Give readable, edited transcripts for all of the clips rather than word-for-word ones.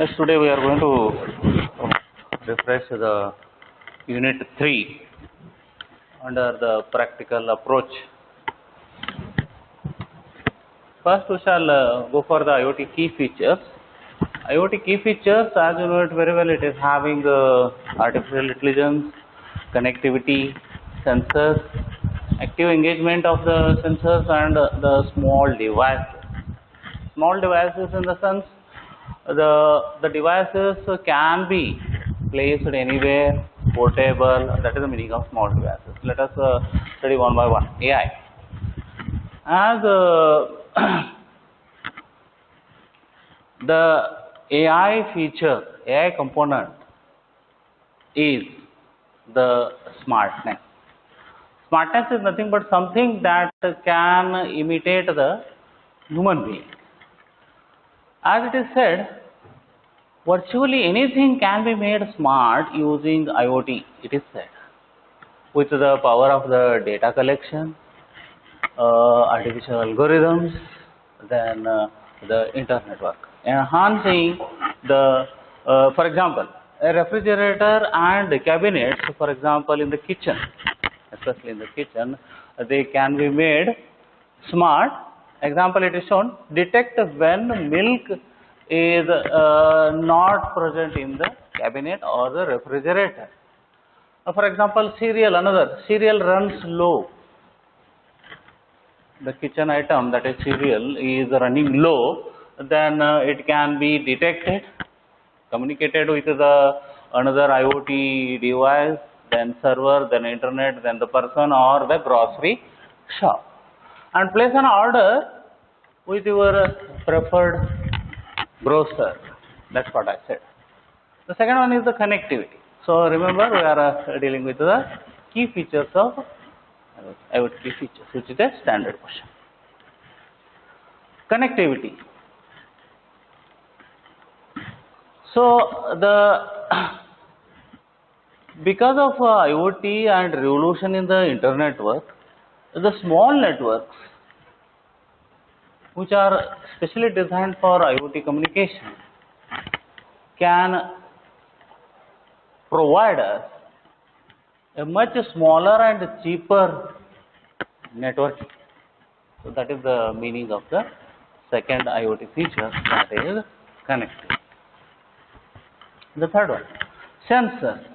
Yes, today we are going to refresh the Unit 3 under the practical approach. First, we shall go for the IoT key features. IoT key features, as you know it very well, it is having artificial intelligence, connectivity, sensors, active engagement of the sensors, and the small devices. Small devices in the sense the devices can be placed anywhere, portable. That is the meaning of small devices. Let us study one by one. AI. As the AI feature, AI component is the smartness. Smartness is nothing but something that can imitate the human being. As it is said, virtually anything can be made smart using IoT, it is said, with the power of the data collection, artificial algorithms, then the internetwork. Enhancing the, for example, a refrigerator and cabinets, for example, in the kitchen, especially in the kitchen, they can be made smart. Example, it is shown, detect when milk is not present in the cabinet or the refrigerator. For example, cereal runs low. The kitchen item, that is cereal, is running low, then it can be detected, communicated with the another IoT device, then server, then internet, then the person or the grocery shop, and place an order with your preferred grocer. That's what I said. The second one is the connectivity. So remember, we are dealing with the key features of IoT key features, which is a standard question. Connectivity. So because of IoT and revolution in the internet network, the small networks which are specially designed for IoT communication can provide us a much smaller and cheaper networking. So that is the meaning of the second IoT feature, that is connectivity. The third one, sensors.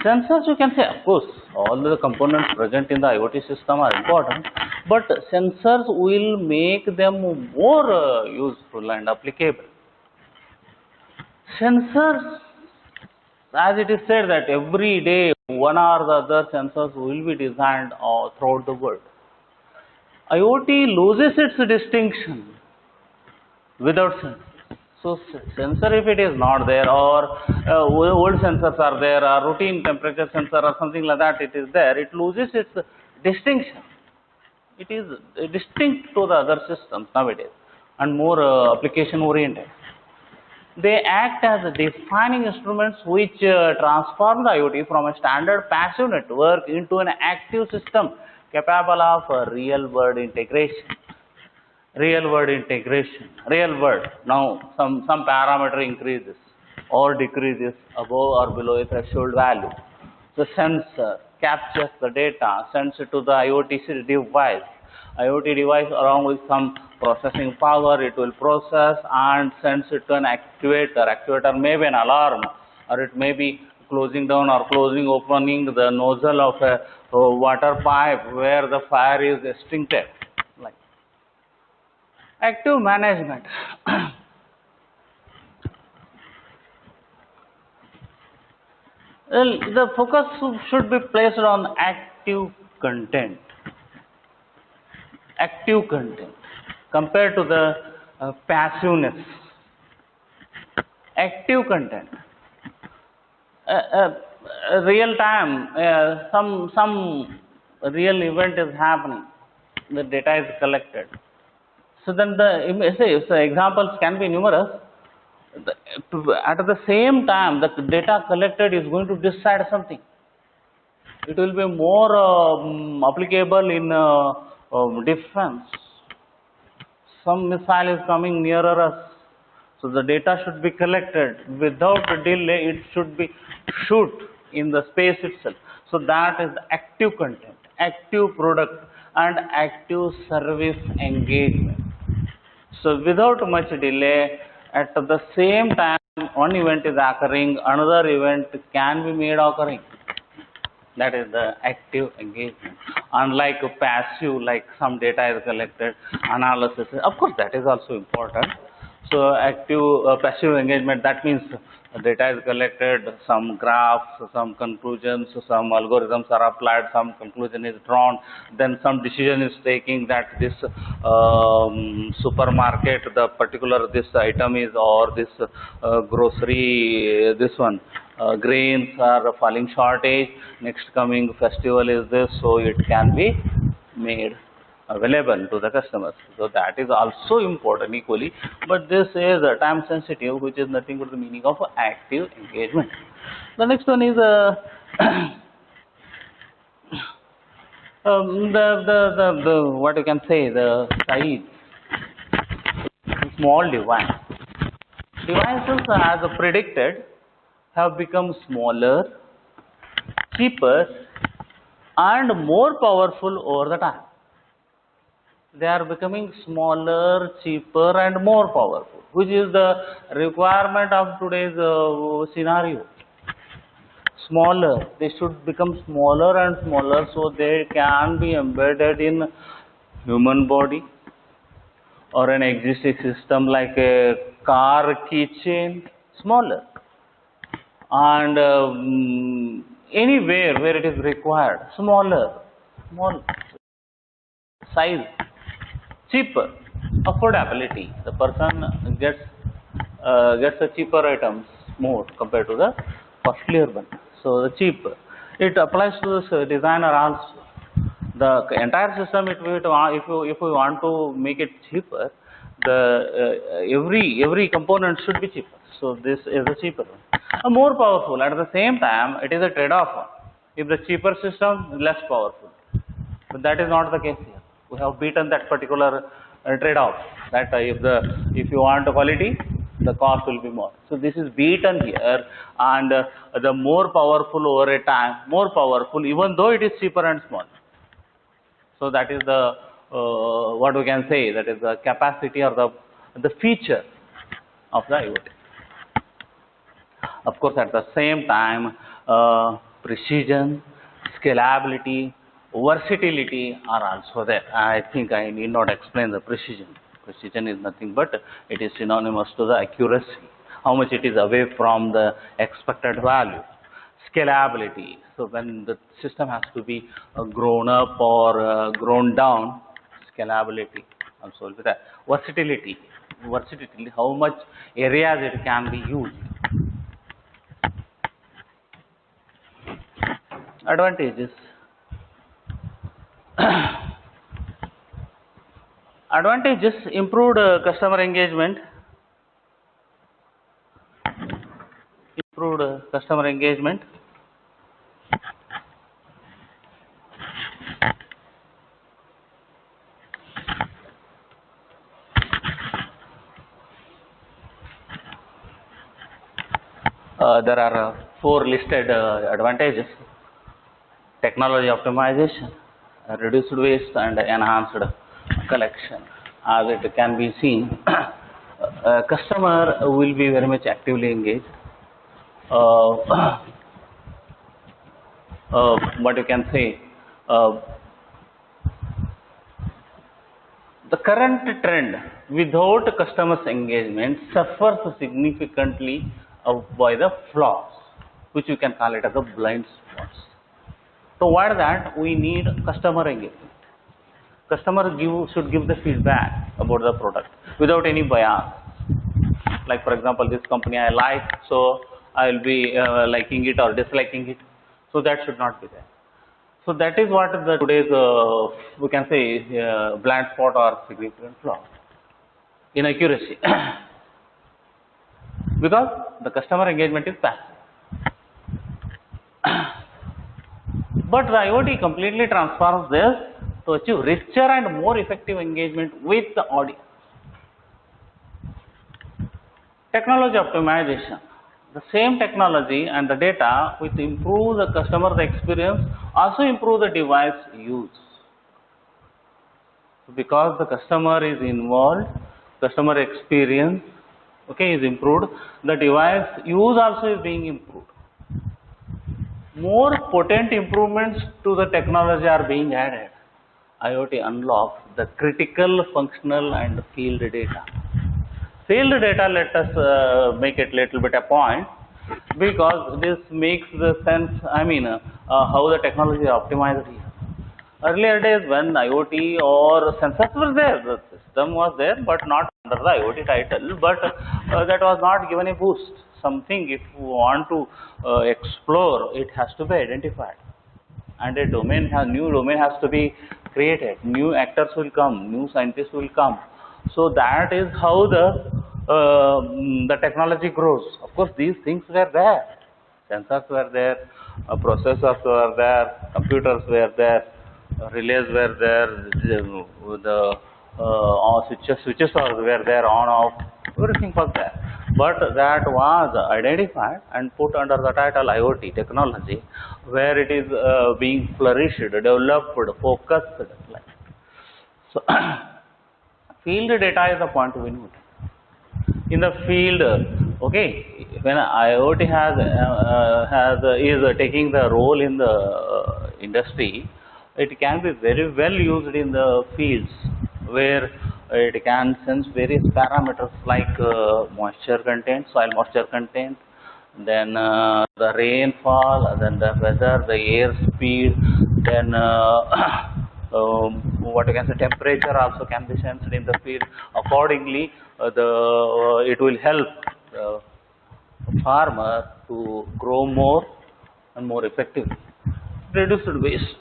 Sensors, you can say, of course, all the components present in the IoT system are important, but sensors will make them more useful and applicable. Sensors, as it is said that every day one or the other sensors will be designed throughout the world. IoT loses its distinction without sensors. So sensor, if it is not there, or old sensors are there, or routine temperature sensor or something like that, it is there, it loses its distinction. It is distinct to the other systems nowadays and more application oriented. They act as defining instruments which transform the IoT from a standard passive network into an active system capable of real world integration. Real world, now some parameter increases or decreases above or below a threshold value. The sensor captures the data, sends it to the IoT device. IoT device, along with some processing power, it will process and sends it to an actuator. Actuator may be an alarm, or it may be closing down or opening the nozzle of a water pipe where the fire is extincted. Active management. Well, the focus should be placed on active content. Active content compared to the passiveness. Active content. Real time, some real event is happening. The data is collected. So then the examples can be numerous. At the same time, the data collected is going to decide something. It will be more applicable in defense. Some missile is coming nearer us. So the data should be collected without delay. It should be shoot in the space itself. So that is active content, active product, and active service engagement. So without much delay, at the same time one event is occurring, another event can be made occurring. That is the active engagement. Unlike passive, like some data is collected, analysis, of course that is also important. So active, passive engagement, that means data is collected, some graphs, some conclusions, some algorithms are applied, some conclusion is drawn, then some decision is taking that this supermarket, the particular this item is, or this grocery, this one, grains are falling shortage, next coming festival is this, so it can be made available to the customers. So that is also important equally, but this is time sensitive, which is nothing but the meaning of active engagement. The next one is the what you can say, the size, small device. Devices as predicted have become smaller, cheaper, and more powerful over the time. They are becoming smaller, cheaper, and more powerful, which is the requirement of today's scenario. Smaller, they should become smaller and smaller, so they can be embedded in human body or an existing system like a car keychain, smaller, and anywhere where it is required, smaller, small size, cheaper, affordability. The person gets a cheaper items more compared to the costlier one. So the cheaper. It applies to the designer also. The entire system, if we want to make it cheaper, the every component should be cheaper. So this is a cheaper one. More powerful. At the same time, it is a trade-off. If the cheaper system, less powerful. But that is not the case here. We have beaten that particular trade-off. That if you want quality, the cost will be more. So this is beaten here, and the more powerful over a time, more powerful, even though it is cheaper and small. So that is the what we can say, that is the capacity or the feature of the IoT. Of course, at the same time, precision, scalability, versatility are also there. I think I need not explain the precision. Precision is nothing but it is synonymous to the accuracy, how much it is away from the expected value. Scalability, so when the system has to be grown up or grown down, scalability also will be there. Versatility, how much areas it can be used. Advantages. Advantages: improved customer engagement. Improved customer engagement. There are 4 listed advantages: technology optimization, reduced waste, and enhanced collection. As it can be seen, customer will be very much actively engaged. What you can say, the current trend without customers' engagement suffers significantly by the flaws, which you can call it as the blind spots. To avoid that, we need customer engagement. Customer should give the feedback about the product without any bias. Like for example, this company I like, so I will be liking it or disliking it. So that should not be there. So that is what the today's we can say blind spot or significant flaw in accuracy. Because the customer engagement is passive. But the IoT completely transforms this to achieve richer and more effective engagement with the audience. Technology optimization. The same technology and the data which improve the customer experience also improve the device use. Because the customer is involved, customer experience, okay, is improved, the device use also is being improved. More potent improvements to the technology are being added. IoT unlocks the critical functional and field data. Field data, let us make it little bit a point, because this makes the sense, how the technology is optimized here. Earlier days when IoT or sensors were there, the system was there, but not under the IoT title, but that was not given a boost. Something, if you want to explore, it has to be identified, and a new domain has to be created. New actors will come, new scientists will come. So that is how the technology grows. Of course, these things were there. Sensors were there, processors were there, computers were there, relays were there, the switches were there, on off, everything was there. But that was identified and put under the title IoT technology, where it is being flourished, developed, focused. So field data is the point we need. In the field, okay, when IoT is taking the role in the industry, it can be very well used in the fields, where it can sense various parameters like moisture content, soil moisture content, then the rainfall, then the weather, the air speed, then what you can say, temperature also can be sensed in the field. Accordingly, it will help the farmer to grow more and more effectively. Reduced waste.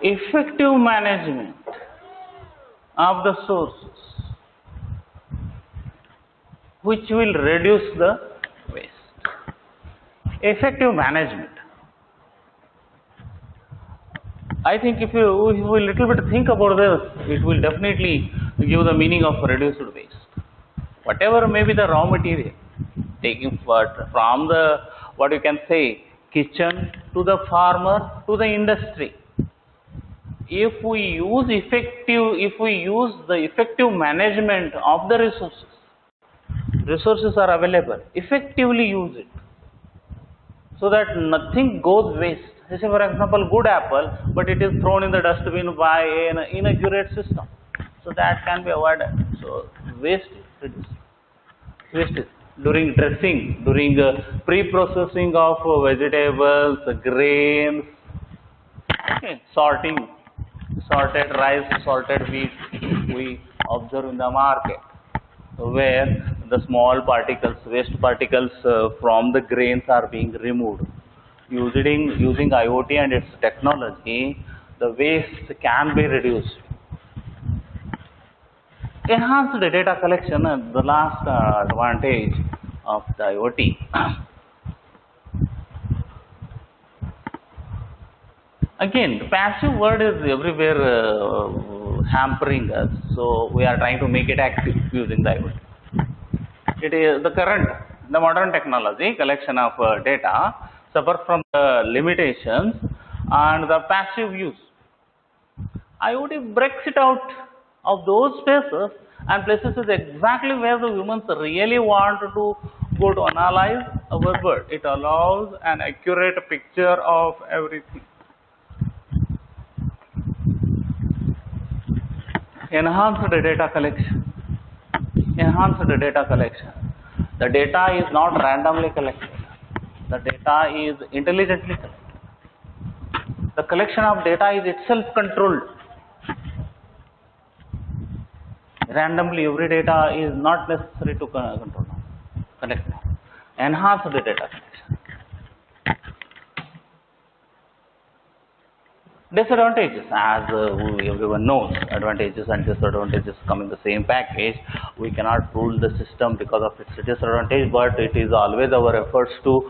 Effective management of the sources, which will reduce the waste. Effective management. I think if you little bit think about this, it will definitely give the meaning of reduced waste. Whatever may be the raw material, taking from the, what you can say, kitchen to the farmer to the industry. If we use the effective management of the resources are available, effectively use it, so that nothing goes waste. Say for example, good apple, but it is thrown in the dustbin by an inaccurate system. So that can be avoided. So waste is reduced. Waste is during dressing, during pre-processing of vegetables, grains, okay, sorting, sorted rice, sorted wheat, we observe in the market, where the small particles, waste particles from the grains are being removed. Using IoT and its technology, the waste can be reduced. Enhanced data collection, the last advantage of the IoT. Again, the passive word is everywhere hampering us, so we are trying to make it active using the IoT. It is the modern technology, collection of data, suffers from the limitations and the passive use. IoT breaks it out of those spaces and places it exactly where the humans really want to go to analyze our world. It allows an accurate picture of everything. Enhanced data collection. Enhanced data collection. The data is not randomly collected. The data is intelligently collected. The collection of data is itself controlled. Randomly, every data is not necessary to collect. Enhanced data collection. Disadvantages, as everyone knows, advantages and disadvantages come in the same package. we cannot rule the system because of its disadvantage, but it is always our efforts to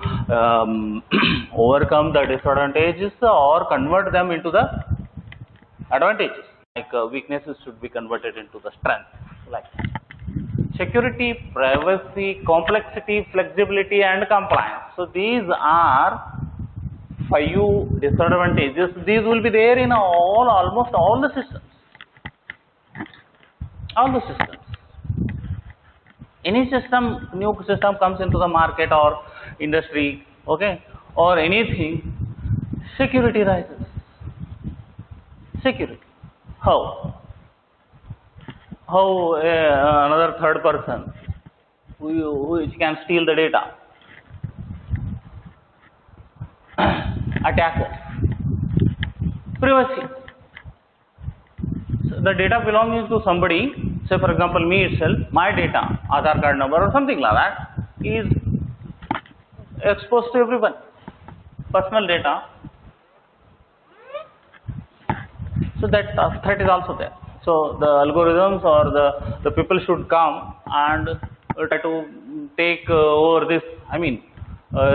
overcome the disadvantages or convert them into the advantages. Like weaknesses should be converted into the strength. Like security, privacy, complexity, flexibility, and compliance. So these are 5 disadvantages. These will be there in almost all the systems. All the systems. Any system, new system comes into the market or industry, okay, or anything, security rises. Security. How? How another third person who can steal the data? Attackers. Privacy. So the data belonging to somebody, say for example me itself, my data, Aadhaar card number or something like that, is exposed to everyone. Personal data. So that threat is also there. So the algorithms or the people should come and try to take over this,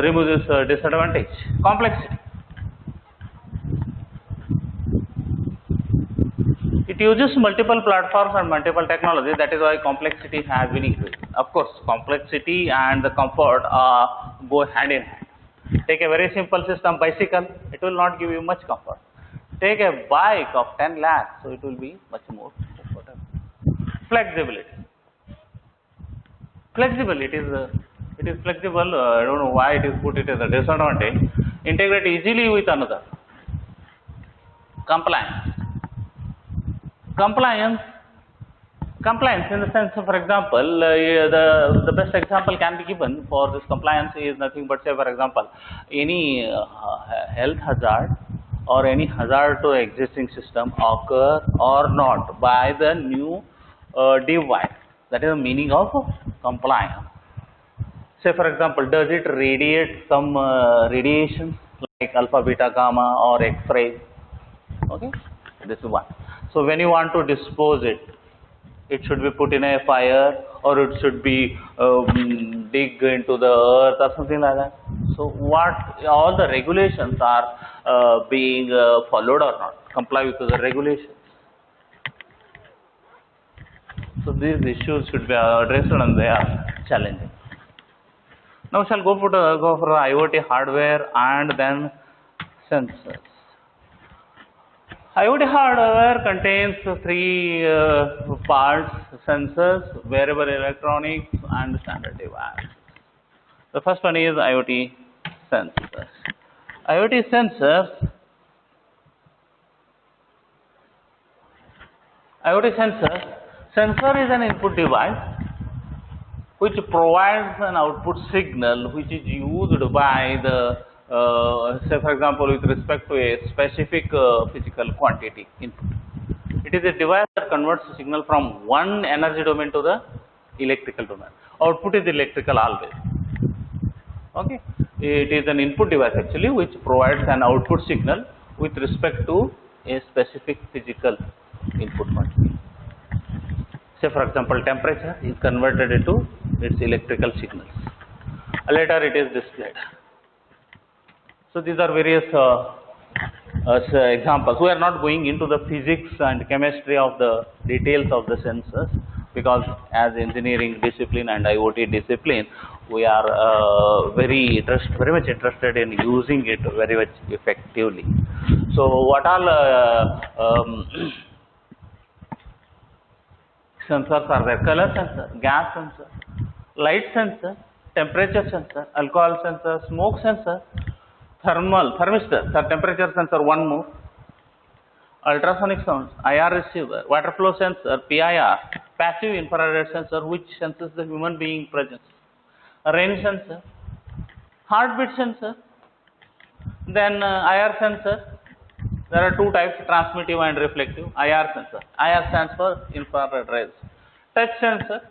remove this disadvantage. Complexity. It uses multiple platforms and multiple technologies. That is why complexity has been increased. Of course, complexity and the comfort go hand in hand. Take a very simple system, bicycle, it will not give you much comfort. Take a bike of 10 lakhs, so it will be much more comfortable. Flexibility. Flexibility it is flexible. I don't know why it is put it as a disadvantage. Integrate easily with another. Compliance. Compliance in the sense of, for example, the best example can be given for this compliance is nothing but, say for example, any health hazard or any hazard to existing system occur or not by the new device. That is the meaning of compliance. Say for example, does it radiate some radiations like alpha, beta, gamma or X-ray? Okay, this is one. So when you want to dispose it, it should be put in a fire or it should be dig into the earth or something like that. So what all the regulations are being followed or not, comply with the regulations. So these issues should be addressed and they are challenging. Now we shall go for IoT hardware and then sensors. IoT hardware contains 3 parts: sensors, wearable electronics, and standard device. The first one is IoT sensors. IoT sensors. Sensor is an input device which provides an output signal which is used by the say for example with respect to a specific physical quantity input. It is a device that converts the signal from one energy domain to the electrical domain. Output is electrical always. Okay, it is an input device actually which provides an output signal with respect to a specific physical input quantity. Say for example, temperature is converted into its electrical signals. Later it is displayed. So these are various examples. We are not going into the physics and chemistry of the details of the sensors because as engineering discipline and IoT discipline, we are very much interested in using it very much effectively. So what all sensors are there? Color sensor, gas sensor, light sensor, temperature sensor, alcohol sensor, smoke sensor, thermistor, temperature sensor, one more, ultrasonic sounds, IR receiver, water flow sensor, PIR, passive infrared sensor which senses the human being presence, rain sensor, heartbeat sensor, then IR sensor. There are 2 types, transmittive and reflective. IR sensor. IR stands for infrared rays. Touch sensor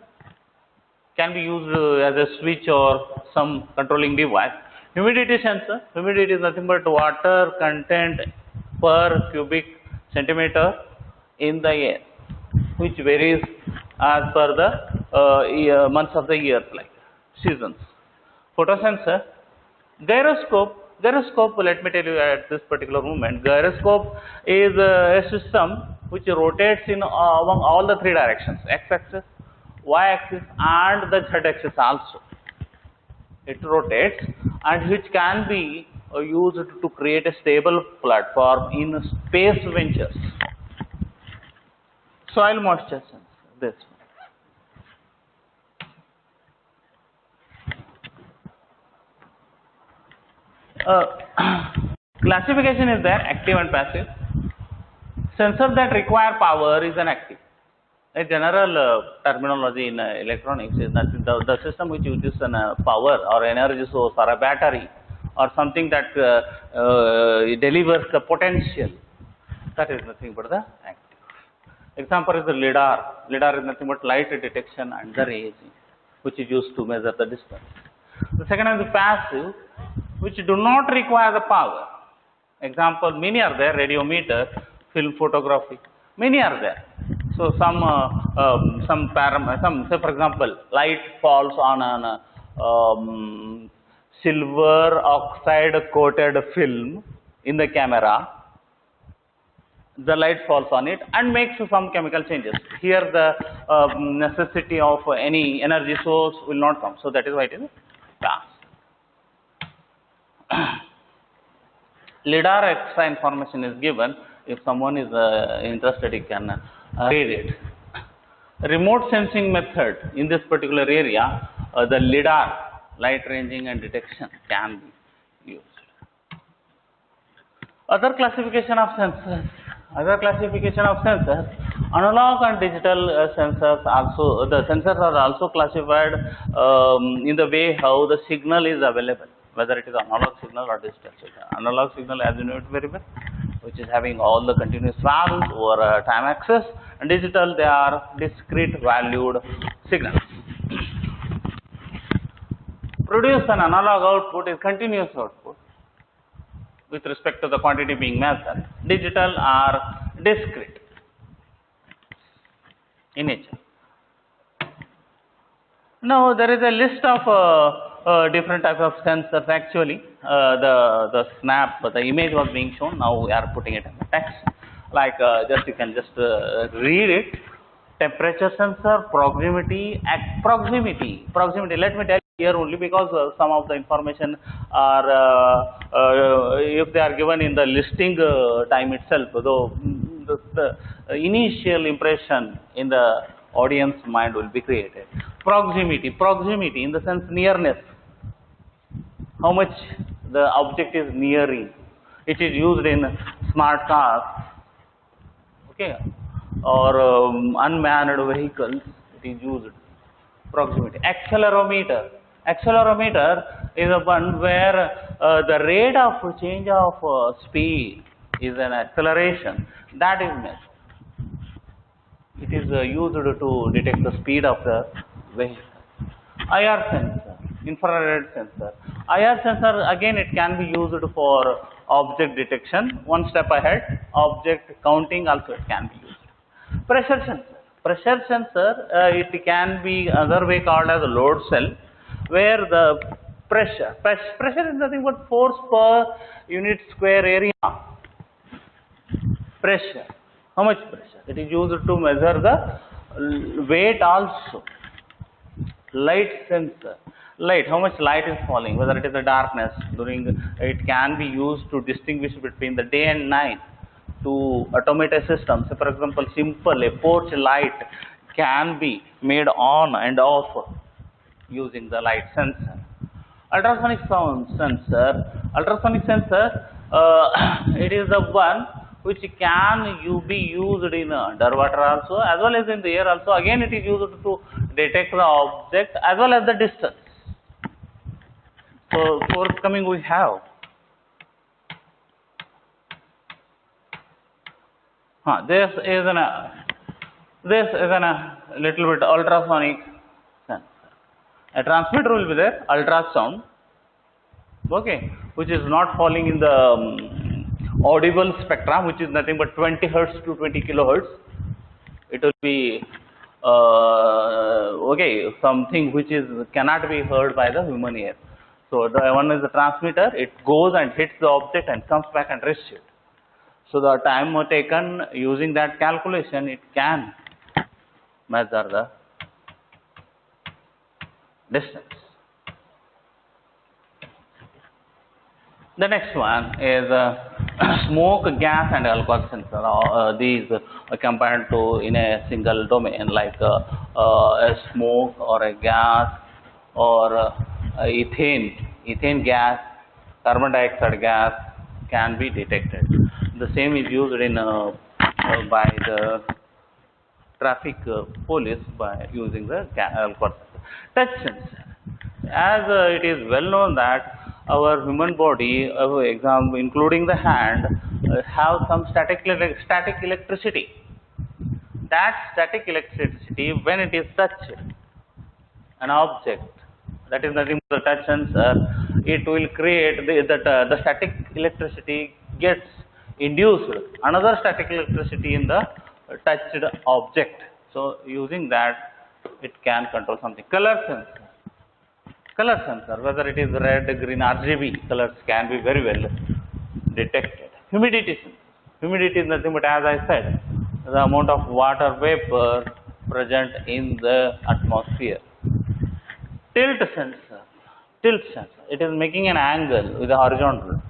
can be used as a switch or some controlling device. Humidity sensor. Humidity is nothing but water content per cubic centimeter in the air, which varies as per the months of the year, like seasons. Photosensor, gyroscope. Gyroscope, let me tell you at this particular moment, gyroscope is a system which rotates in among all the three directions, x-axis, y-axis and the z-axis also. It rotates, and which can be used to create a stable platform in space ventures. Soil moisture sensor, this one. Classification is there, active and passive. Sensor that require power is an active. A general terminology in electronics is that the system which uses power or energy source or a battery or something that delivers the potential, that is nothing but the active. Example is the LIDAR. LIDAR is nothing but light detection and the rays, which is used to measure the distance. The second is the passive, which do not require the power. Example, many are there, radiometer, film photography, many are there. So some say for example, light falls on an silver oxide coated film in the camera. The light falls on it and makes some chemical changes. Here the necessity of any energy source will not come. So that is why it is passive. LIDAR extra information is given. If someone is interested, he can read it. Remote sensing method in this particular area, the LIDAR, light ranging and detection, can be used. Other classification of sensors. Analog and digital sensors also. The sensors are also classified in the way how the signal is available, whether it is analog signal or digital signal. Analog signal, as you know it very well, which is having all the continuous values over a time axis, and digital, they are discrete valued signals. Produce an analog output is continuous output with respect to the quantity being measured. Digital are discrete in nature. Now there is a list of different types of sensors. Actually, the snap, the image was being shown. Now we are putting it in the text. Like just you can just read it. Temperature sensor, proximity. Let me tell you here only because some of the information are if they are given in the listing time itself, though the initial impression in the audience mind will be created. Proximity in the sense nearness, how much the object is nearing. It is used in smart cars, okay, or unmanned vehicles. It is used. Proximity. Accelerometer is a one where the rate of change of speed is an acceleration that is measured. It is used to detect the speed of the vehicle. IR sensor, infrared sensor. IR sensor, again it can be used for object detection. One step ahead, object counting also it can be used. Pressure sensor, it can be another way called as a load cell, where the pressure is nothing but force per unit square area. Pressure, how much pressure? It is used to measure the weight also. Light sensor, light, how much light is falling, whether it is a darkness during, it can be used to distinguish between the day and night, to automate a system. So for example, simple a porch light can be made on and off using the light sensor. Ultrasonic sound sensor, it is the one which can be used in underwater also as well as in the air also. Again it is used to detect the object as well as the distance. So forthcoming we have this is a little bit ultrasonic sensor. A transmitter will be there, ultrasound, okay, which is not falling in the audible spectrum, which is nothing but 20 hertz to 20 kilohertz. It will be okay, something which is cannot be heard by the human ear. So the one is the transmitter, it goes and hits the object and comes back and rests it. So the time taken using that calculation, it can measure the distance. The next one is smoke, gas and alcohol sensor. These are compared to in a single domain like a smoke or a gas or ethane gas, carbon dioxide gas can be detected. The same is used in by the traffic police by using the alcohol sensor. Touch sensor. As it is well known that our human body, including the hand, have some static electricity. That static electricity, when it is touched, an object, that is nothing but the touch sensor, it will create the static electricity gets induced another static electricity in the touched object. So using that, it can control something. Color sensor, whether it is red, green, RGB colors can be very well detected. Humidity sensor. Humidity is nothing but, as I said, the amount of water vapor present in the atmosphere. Tilt sensor. It is making an angle with a horizontal.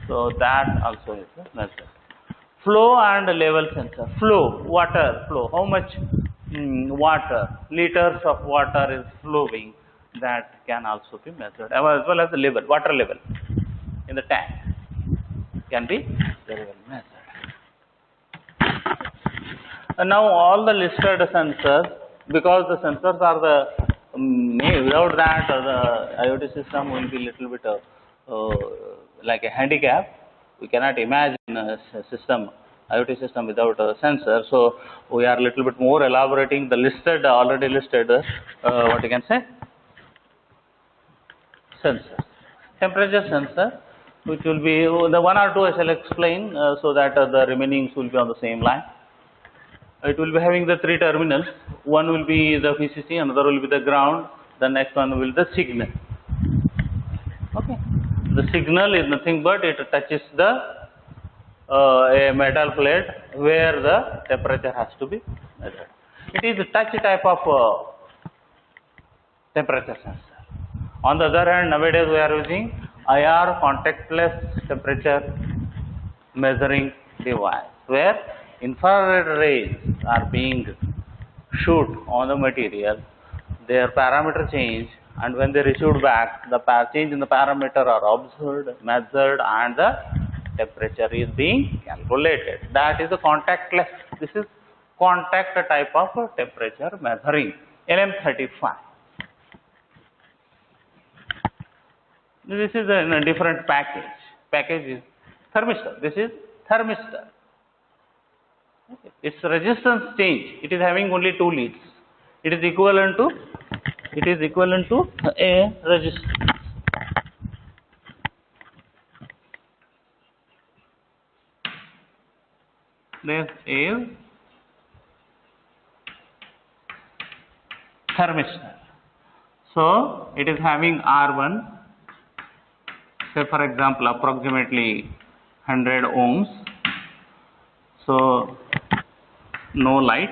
So that also is a measure. Flow and level sensor. Flow, water flow. How much water, liters of water is flowing, that can also be measured, as well as the level, water level in the tank can be very well measured. And now all the listed sensors, because the sensors are the without that the IoT system will be little bit like a handicap. We cannot imagine a system, IoT system without a sensor. So we are a little bit more elaborating the already listed what you can say, sensor. Temperature sensor, which will be the one or two I shall explain so that the remaining will be on the same line. It will be having the three terminals. One will be the VCC, another will be the ground, the next one will be the signal. Okay. The signal is nothing but it touches the a metal plate where the temperature has to be measured. It is a touch type of temperature sensor. On the other hand, nowadays we are using IR, contactless temperature measuring device, where infrared rays are being shoot on the material, their parameter change, and when they received back, the change in the parameter are observed, measured, and the temperature is being calculated. That is the contactless. This is contact type of temperature measuring, LM35. This is in a different package. Package is thermistor. This is thermistor. Okay. Its resistance change. It is having only 2 leads. It is equivalent to a resistance. This is thermistor. So it is having R1. Say for example, approximately 100 ohms. So no light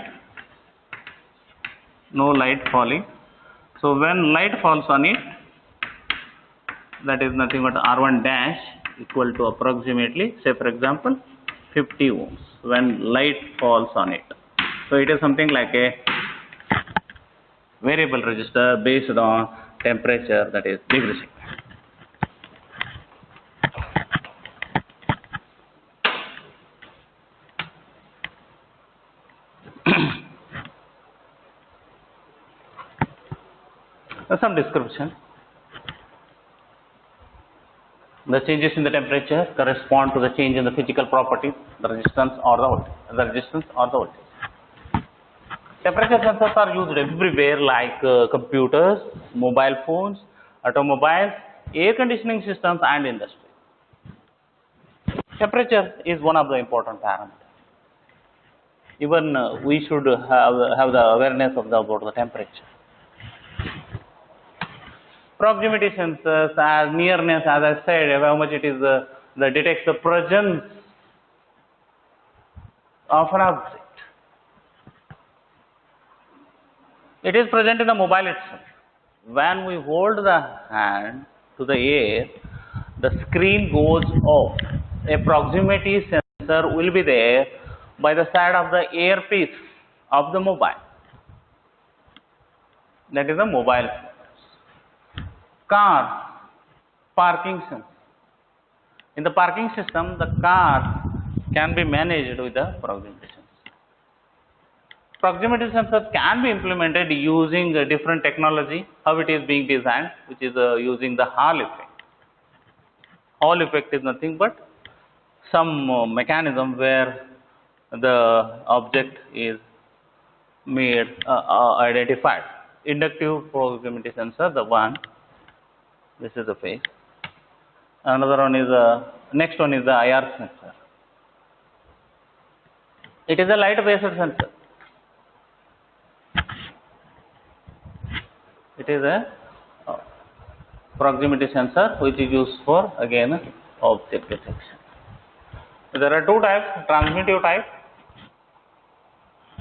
falling. So when light falls on it, that is nothing but R1 dash equal to approximately, say for example, 50 ohms when light falls on it. So it is something like a variable resistor based on temperature, that is degree centigrade. Some description. The changes in the temperature correspond to the change in the physical properties, the resistance or the voltage. Temperature sensors are used everywhere, like computers, mobile phones, automobiles, air conditioning systems, and industry. Temperature is one of the important parameters. Even we should have the awareness of about the temperature. Proximity sensors, as nearness, as I said, how much it is that detects the presence of an object. It is present in the mobile itself. When we hold the hand to the air, the screen goes off. A proximity sensor will be there by the side of the earpiece of the mobile. That is the mobile. Car parking sensor. In the parking system, the car can be managed with the proximity sensor. Proximity sensors can be implemented using a different technology, how it is being designed, which is using the Hall effect. Hall effect is nothing but some mechanism where the object is made identified. Inductive proximity sensor, the one, this is the face. Another one is next one is the IR sensor. It is a light based sensor. It is a proximity sensor which is used for again object detection. There are two types, transmittive type.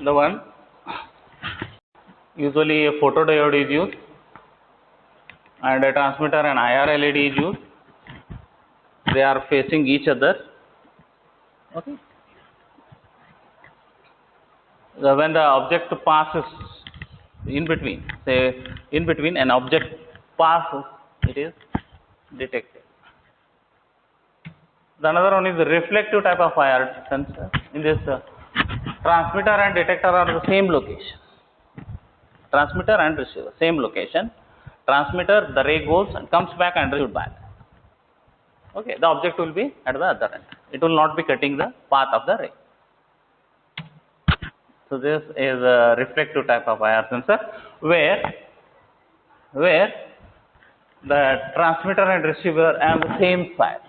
The one usually a photodiode is used and a transmitter and IR LED is used. They are facing each other. Okay. When the object passes in between, say in between an object passes, it is detected. The another one is the reflective type of IR sensor. In this, transmitter and detector are the same location. Transmitter and receiver, same location. Transmitter, the ray goes and comes back and received back. Okay, the object will be at the other end. It will not be cutting the path of the ray. So this is a reflective type of IR sensor where the transmitter and receiver are the same size.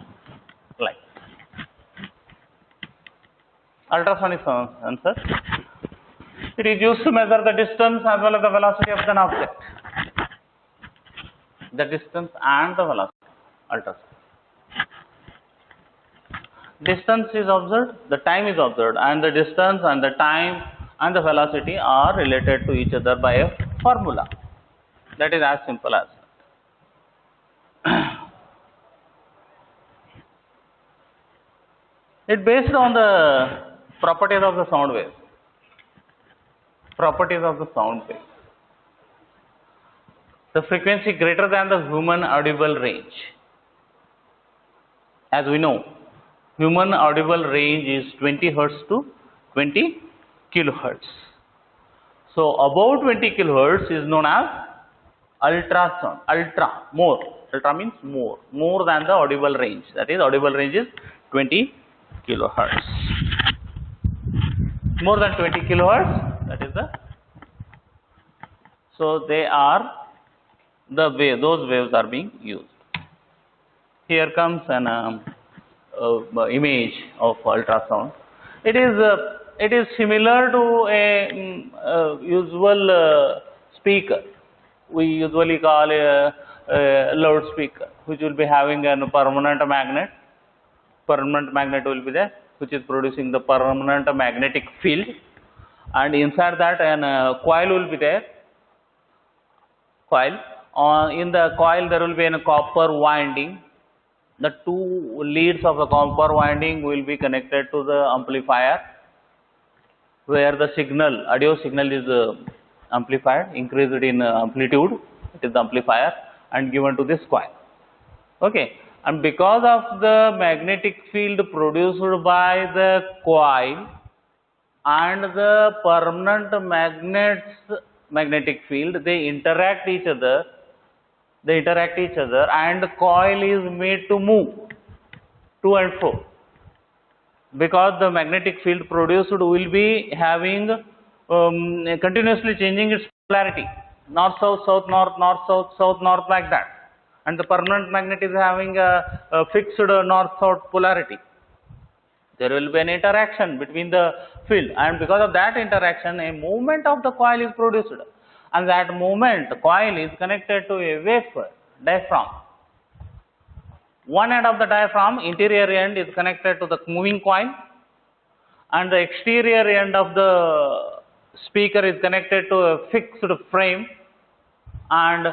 Like ultrasonic sensor, it is used to measure the distance as well as the velocity of an object. The distance and the velocity, ultrasonic. Distance is observed, the time is observed, and the distance and the time and the velocity are related to each other by a formula. That is as simple as that. It based on the properties of the sound wave. Properties of the sound wave. The frequency greater than the human audible range. As we know, human audible range is 20 hertz to 20 kilohertz. So above 20 kilohertz is known as ultrasound. Ultra means more than the audible range. That is, audible range is 20 kilohertz. More than 20 kilohertz, that is the. So they are the wave. Those waves are being used. Here comes an image of ultrasound. It is similar to a usual speaker. We usually call a loudspeaker, which will be having a permanent magnet. Permanent magnet will be there, which is producing the permanent magnetic field, and inside that an coil will be there. Coil. In the coil there will be a copper winding. The two leads of the copper winding will be connected to the amplifier, where the signal, audio signal is amplified, increased in amplitude. It is the amplifier and given to this coil. Okay, and because of the magnetic field produced by the coil and the permanent magnetic field, they interact each other. And the coil is made to move to and fro, because the magnetic field produced will be having continuously changing its polarity, north south, south north, north south, south north, like that, and the permanent magnet is having a fixed north south polarity. There will be an interaction between the field, and because of that interaction, a movement of the coil is produced, and that movement coil is connected to a wafer diaphragm. One end of the diaphragm, interior end, is connected to the moving coil, and the exterior end of the speaker is connected to a fixed frame, and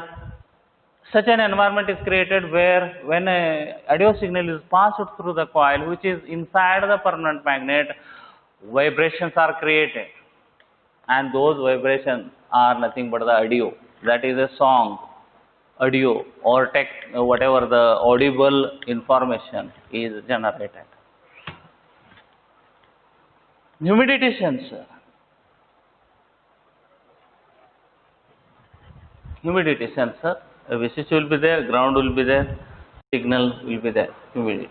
such an environment is created where when a audio signal is passed through the coil which is inside the permanent magnet, vibrations are created, and those vibrations are nothing but the audio, that is a song, audio or text, whatever the audible information is generated. Humidity sensor. Humidity sensor, a VCC will be there, ground will be there, signal will be there, humidity.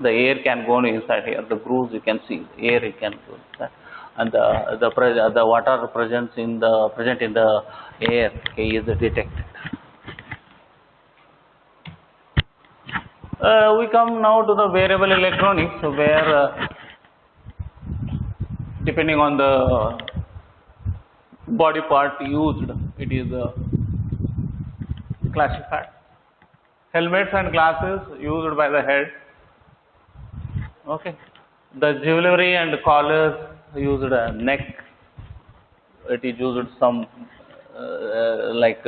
The air can go inside here, the grooves you can see, air it can go inside, and the water present in the air is detected. We come now to the variable electronics, where depending on the body part used, it is classified. Helmets and glasses used by the head. Okay. The jewelry and collars used neck. It is used some like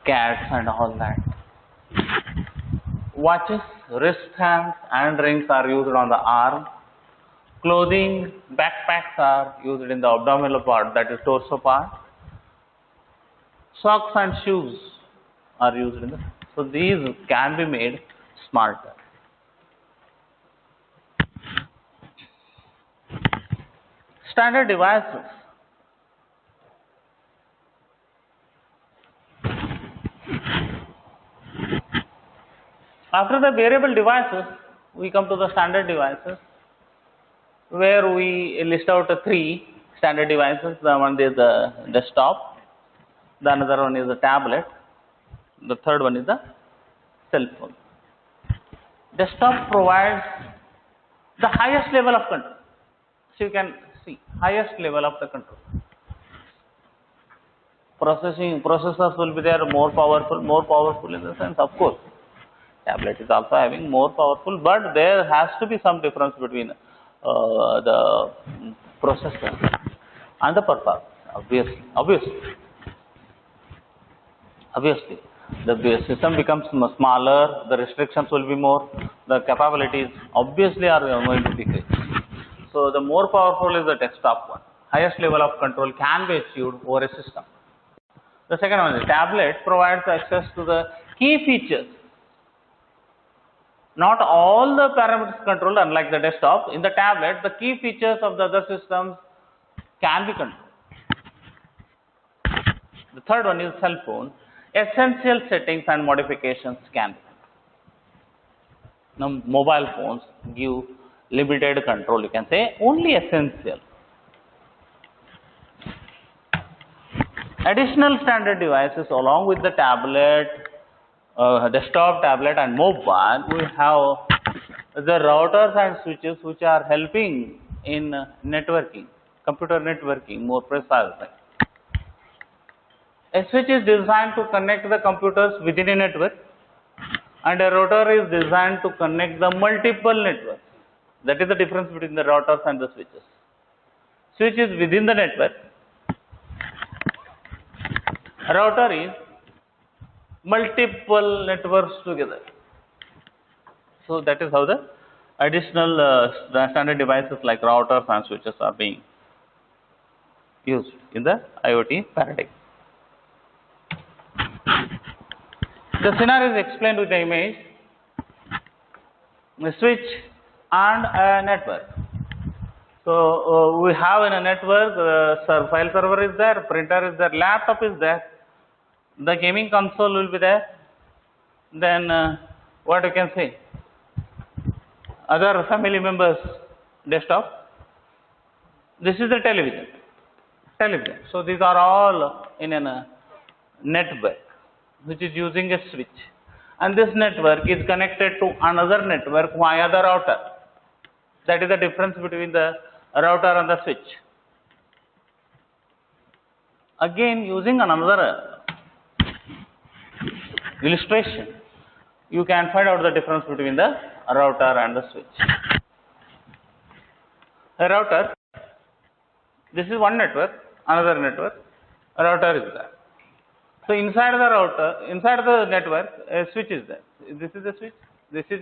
cats and all that. Watches, wristbands and rings are used on the arm. Clothing, backpacks are used in the abdominal part, that is torso part. Socks and shoes are used in the, so these can be made smarter. Standard devices. After the variable devices, we come to the standard devices, where we list out three standard devices. The one is the desktop, the another one is the tablet, the third one is the cell phone. Desktop provides the highest level of control. So you can see highest level of the control. Processors will be there, more powerful in the sense, of course. Tablet is also having more powerful, but there has to be some difference between the processor and the performance. Obviously, the system becomes smaller, the restrictions will be more, the capabilities obviously are going to decrease. So the more powerful is the desktop one. Highest level of control can be achieved over a system. The second one is tablet provides access to the key features. Not all the parameters controlled, unlike the desktop. In the tablet, the key features of the other systems can be controlled. The third one is cell phone. Essential settings and modifications can be controlled. Now, mobile phones give limited control, you can say, only essential. Additional standard devices along with the tablet, desktop, tablet and mobile, we have the routers and switches which are helping in networking, computer networking more precisely. A switch is designed to connect the computers within a network, and a router is designed to connect the multiple networks. That is the difference between the routers and the switches. Switch is within the network. Router is multiple networks together. So that is how the additional standard devices like routers and switches are being used in the IoT paradigm. The scenario is explained with the image, a switch and a network. So we have in a network, file server is there, printer is there, laptop is there, the gaming console will be there, then what you can say, other family members desktop, this is the television. So these are all in a network which is using a switch, and this network is connected to another network via the router. That is the difference between the router and the switch. Again, using another illustration, you can find out the difference between the router and the switch. A router, this is one network, another network, a router is there. So inside the router, inside the network, a switch is there. This is the switch, this is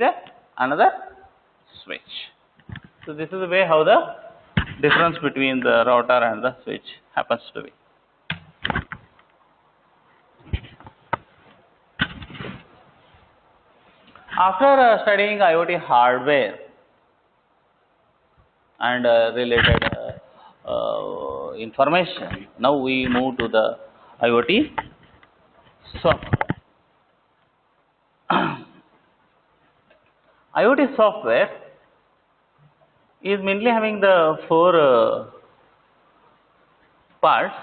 another switch. So this is the way how the difference between the router and the switch happens to be. After studying IoT hardware and related information, now we move to the IoT software. IoT software is mainly having the four parts.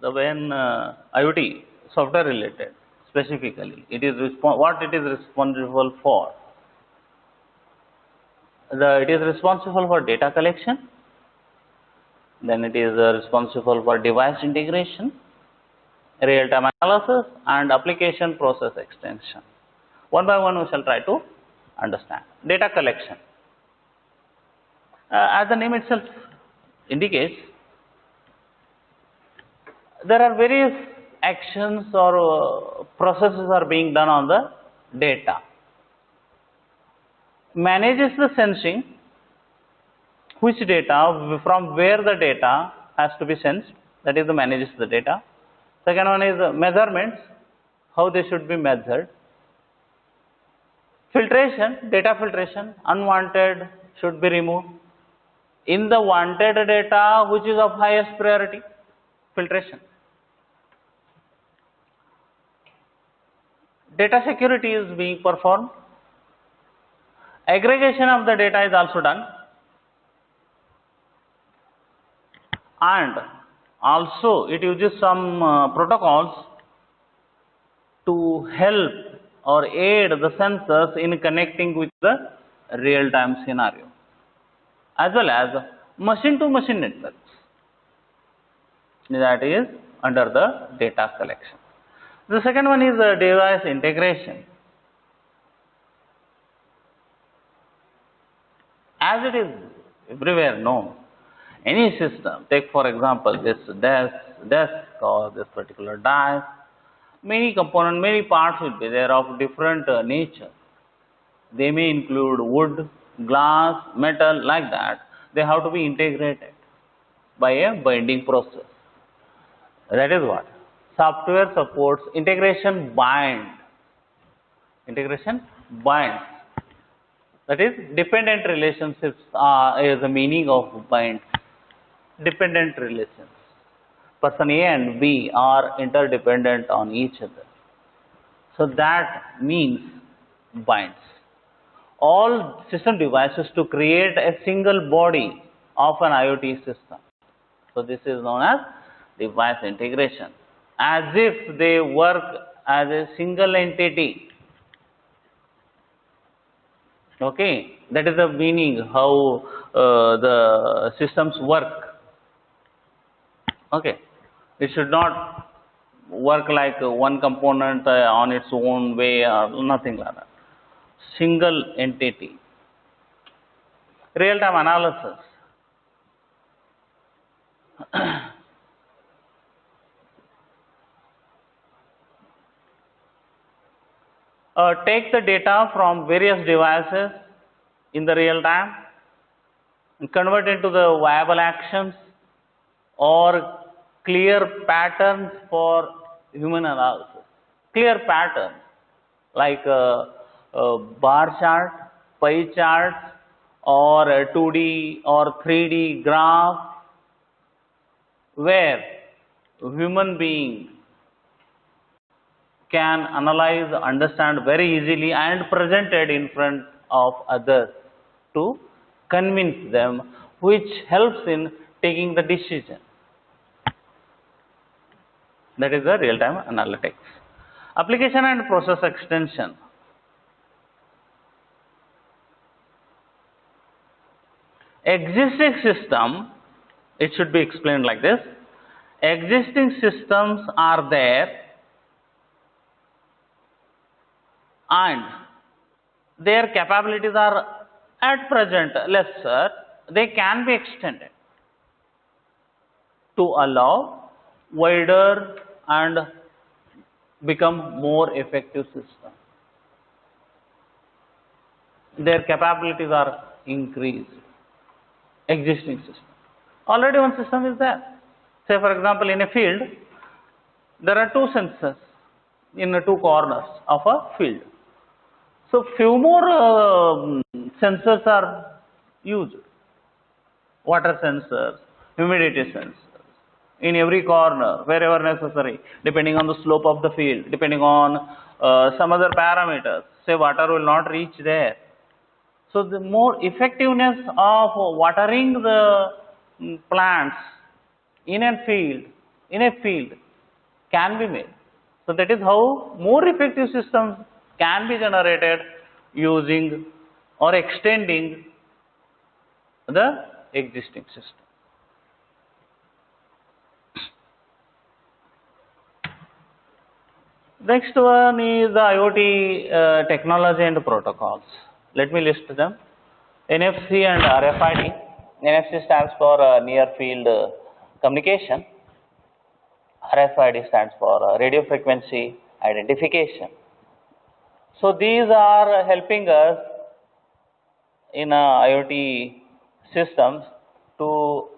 The when IoT software related specifically, it is what it is responsible for. It is responsible for data collection. Then it is responsible for device integration, real-time analysis, and application process extension. One by one, we shall try to understand. Data collection. As the name itself indicates, there are various actions or processes are being done on the data. Manages the sensing, which data, from where the data has to be sensed, that is the manages the data. Second one is measurements, how they should be measured. Filtration, data filtration, unwanted should be removed. In the wanted data, which is of highest priority, filtration. Data security is being performed. Aggregation of the data is also done. And also it uses some protocols to help or aid the sensors in connecting with the real-time scenario, as well as machine-to-machine networks. That is under the data collection. The second one is device integration. As it is everywhere known, any system, take for example this desk or this particular dice, many components, many parts will be there of different nature. They may include wood, glass, metal, like that. They have to be integrated by a binding process. That is what software supports integration bind. Integration binds. That is dependent relationships is the meaning of bind. Dependent relations. Person A and B are interdependent on each other. So that means binds. All system devices to create a single body of an IoT system. So this is known as device integration, as if they work as a single entity. Okay, that is the meaning how the systems work. Okay, it should not work like one component on its own way or nothing like that. Single entity. Real-time analysis. Take the data from various devices in the real time and convert it into the viable actions or clear patterns for human analysis. Clear patterns like bar chart, pie charts, or a 2D or 3D graph, where human being can analyze, understand very easily and present it in front of others to convince them, which helps in taking the decision. That is the real-time analytics. Application and process extension. existing system, it should be explained like this. Existing systems are there and their capabilities are at present lesser. They can be extended to allow wider and become more effective system. Their capabilities are increased. Existing system. Already one system is there. Say for example, in a field, there are two sensors in the two corners of a field. So few more sensors are used. Water sensors, humidity sensors, in every corner, wherever necessary, depending on the slope of the field, depending on some other parameters. Say water will not reach there. So the more effectiveness of watering the plants in a field can be made. So that is how more effective systems can be generated using or extending the existing system. Next one is the IoT technology and protocols. Let me list them. NFC and RFID. NFC stands for near field communication. RFID stands for radio frequency identification. So these are helping us in IoT systems to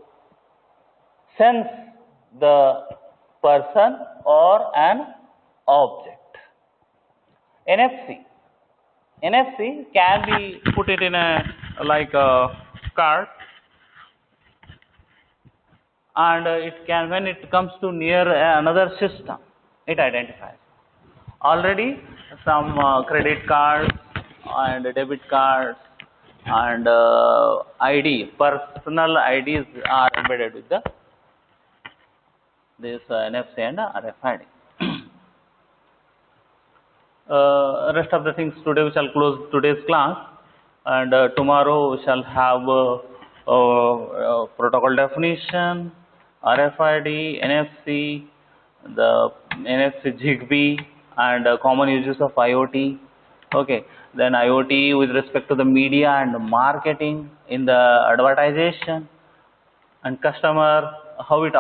sense the person or an object. NFC can be put it in a like a card, and it can, when it comes to near another system, it identifies. Already some credit cards and debit cards and personal IDs are embedded with this NFC and RFID. Rest of the things today we shall close today's class, and tomorrow we shall have protocol definition, RFID, NFC, the NFC Zigbee, and common uses of IoT. Okay, then IoT with respect to the media and marketing in the advertisement and customer, how it